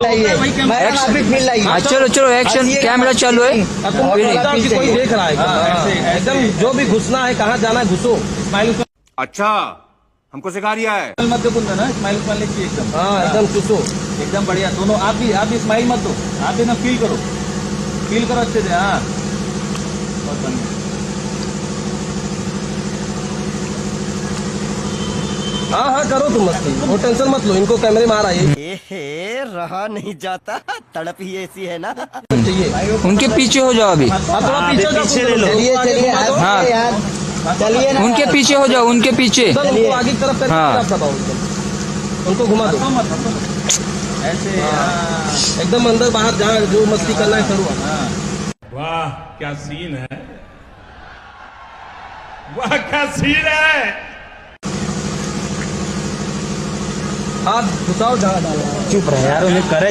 चलो चलो action, camera चालू है। कोई देख रहा है एकदम, जो भी घुसना है, कहाँ जाना है घुसो। अच्छा, हमको सिखा रिया है। मत दो ना, स्माइल स्माइल लिखिए एकदम। हाँ एकदम चुसो, एकदम बढ़िया। दोनों आप भी स्माइल मत दो, आप भी ना फील करो अच्छे से। हाँ बहुत बढ़िया। हाँ करो तुम मस्ती, वो टेंशन मत लो, इनको कैमरे में आ रहा है। रहा नहीं जाता, तड़प ही ऐसी है ना। चाहिए उनके पीछे हो जाओ अभी। थोड़ा पीछे ले लो। हाँ चलिए ना, उनके पीछे हो जाओ, उनके पीछे। उनको आगे की तरफ करके हाँ। आप बताओ, उनको घुमा दो ऐसे एकदम अंदर बाहर, जहाँ जो मस्ती करना है करो। वाह क्या सीन है, वाह क्या सीन है। हाथ घुसाओ जहाँ डालो। चुप रहे यार, उन्हें करे